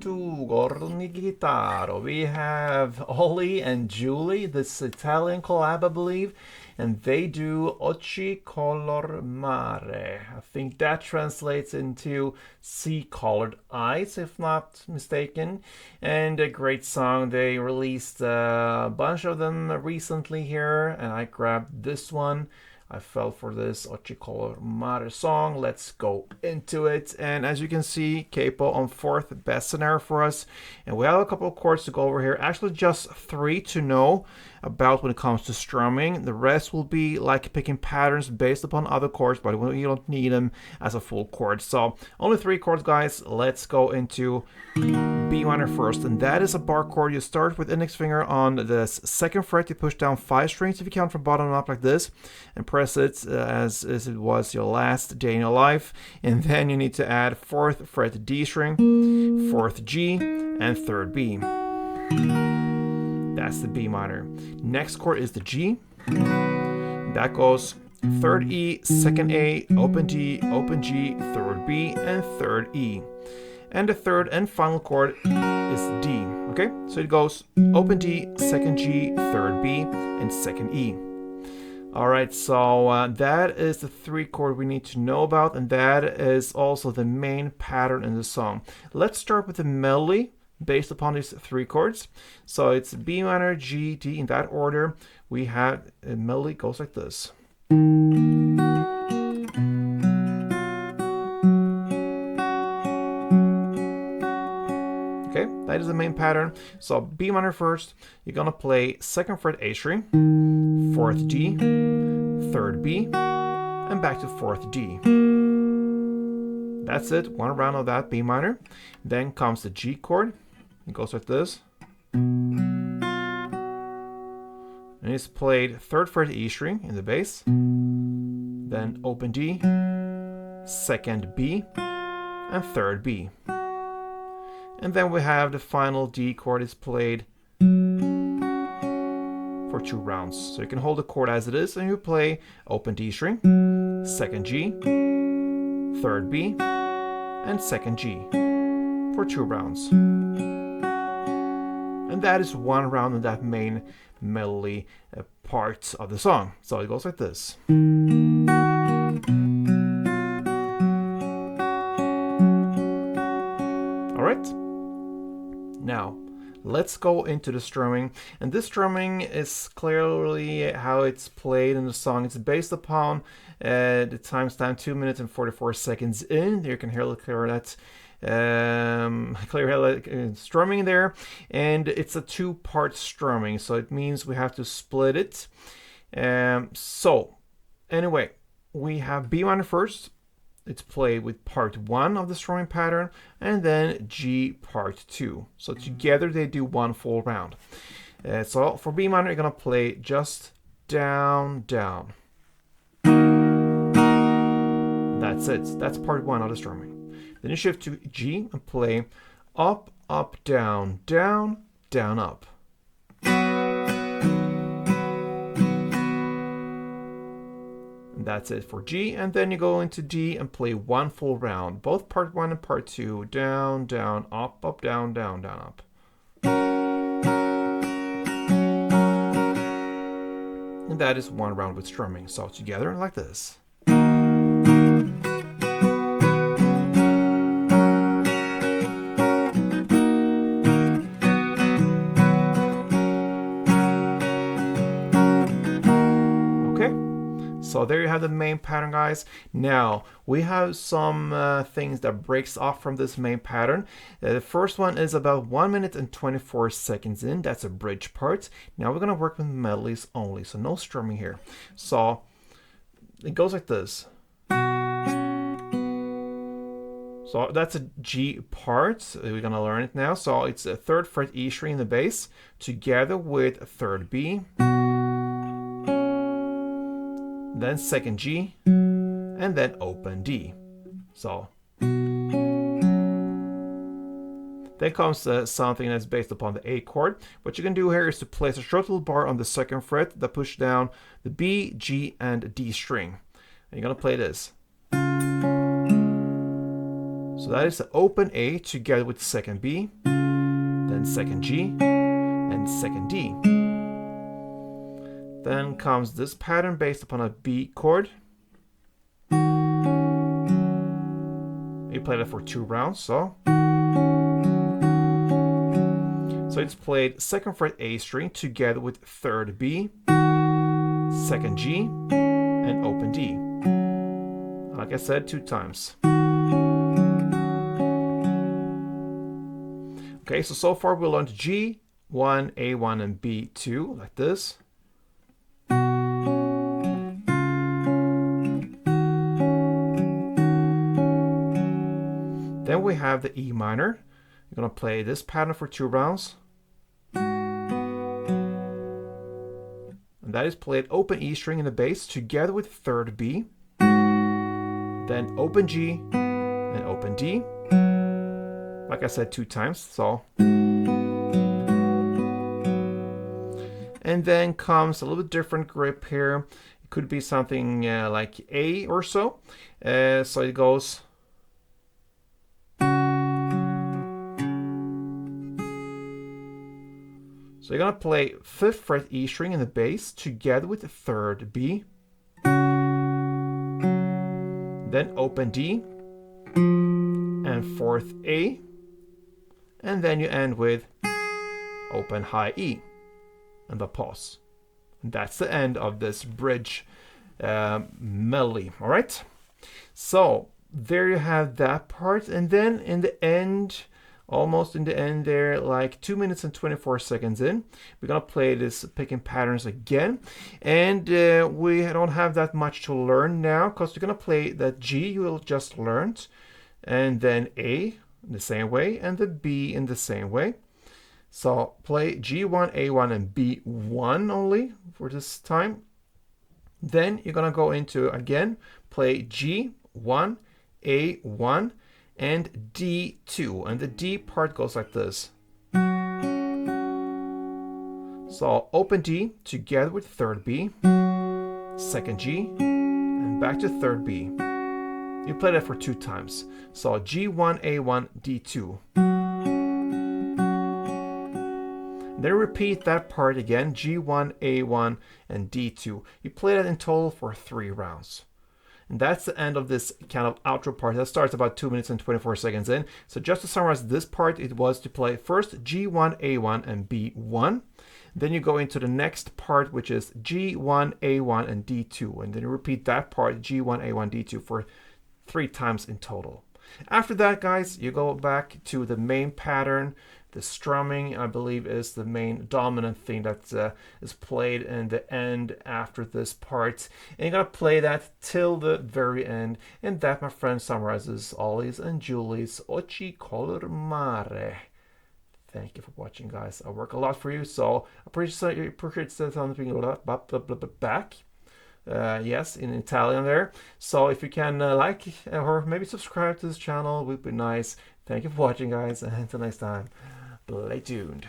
welcome to Gorni Guitar. We have Olly and Juli, this Italian collab, I believe, and they do Occhi color mare. I think that translates into sea-colored eyes, if not mistaken, and a great song. They released a bunch of them recently here, and I grabbed this one. I fell for this Occhi color mare song. Let's go into it. And as you can see, capo on fourth, best scenario for us. And we have a couple of chords to go over here. Actually, just 3 to know about when it comes to strumming. The rest will be like picking patterns based upon other chords, but you don't need them as a full chord. So only 3 chords, guys. Let's go into B minor first, and that is a bar chord. You start with index finger on the 2nd fret. You push down 5 strings if you count from bottom up like this, and press it as it was your last day in your life. And then you need to add 4th fret D string, 4th G, and 3rd B. That's the B minor. Next chord is the G. That goes 3rd E, 2nd A, open D, open G, 3rd B, and 3rd E. And the third and final chord is D. Okay, so it goes open D, 2nd G, 3rd B, and 2nd E. Alright, so that is the 3 chord we need to know about, and that is also the main pattern in the song. Let's start with the melody based upon these 3 chords. So it's B minor, G, D in that order. We have a melody goes like this. Okay, that is the main pattern. So B minor first, you're gonna play 2nd fret A string, 4th D, 3rd B, and back to 4th D. That's it, 1 round of that B minor. Then comes the G chord. It goes like this. And it's played 3rd fret E string in the bass, then open D, 2nd B, and 3rd B. And then we have the final D chord is played for 2 rounds. So you can hold the chord as it is, and you play open D string, 2nd G, 3rd B, and 2nd G for 2 rounds. And that is 1 round of that main melody part of the song. So it goes like this. Alright. Now, let's go into the strumming. And this strumming is clearly how it's played in the song. It's based upon the timestamp 2 minutes and 44 seconds in. You can hear that strumming there. And it's a 2-part strumming, so it means we have to split it. So, anyway, we have B minor first. It's played with part 1 of the strumming pattern, and then G part 2. So together they do 1 full round. So for B minor, you're gonna play just down, down. That's it. That's part 1 of the strumming. Then you shift to G and play up, up, down, down, down, up. That's it for G, and then you go into D and play 1 full round, both part 1 and part 2, down, down, up, up, down, down, down, up. And that is 1 round with strumming. So together like this. So there you have the main pattern, guys. Now we have some things that breaks off from this main pattern. The first one is about 1 minute and 24 seconds in. That's a bridge part. Now we're gonna work with melodies only, so no strumming here. So it goes like this. So that's a G part. We're gonna learn it now. So it's a 3rd fret E string in the bass together with a 3rd B. Then 2nd G, and then open D. So then comes something that's based upon the A chord. What you can do here is to place a short little bar on the 2nd fret that push down the B, G, and D string. And you're gonna play this. So that is the open A together with second B, then second G, and second D. Then comes this pattern based upon a B chord. You play that for 2 rounds, so it's played second fret A string together with third B, second G, and open D. Like I said, 2 times. Okay, so far we learned G1, A1, and B2, like this. Then we have the E minor. You're going to play this pattern for 2 rounds. And that is played open E string in the bass together with third B, then open G, and open D. Like I said, 2 times, so. And then comes a little bit different grip here. It could be something like A or so. So it goes. So you're going to play 5th fret E string in the bass together with the third B, then open D, and 4th A, and then you end with open high E, and the pause. And that's the end of this bridge melody, all right? So there you have that part, and then in the end, almost in the end there, like 2 minutes and 24 seconds in, we're gonna play this picking patterns again, and we don't have that much to learn now because we're gonna play that G you just learned, and then A in the same way, and the B in the same way. So play G1, A1, and B1 only for this time. Then you're gonna go into, again, play G1, A1, and D2, and the D part goes like this. So open D together with third B, second G, and back to third B. You play that for 2 times. So G1, A1, D2. Then repeat that part again, G1, A1, and D2. You play that in total for 3 rounds. And that's the end of this kind of outro part. That starts about 2 minutes and 24 seconds in. So just to summarize this part, it was to play first G1, A1, and B1. Then you go into the next part, which is G1, A1, and D2. And then you repeat that part, G1, A1, D2, for 3 times in total. After that, guys, you go back to the main pattern. The strumming, I believe, is the main dominant thing that is played in the end after this part. And you're going to play that till the very end. And that, my friend, summarizes Olly's and Juli's Occhi color Mare. Thank you for watching, guys. I work a lot for you, so I appreciate something back. Yes, in Italian there. So if you can like or maybe subscribe to this channel, it would be nice. Thank you for watching, guys, and until next time, play tuned.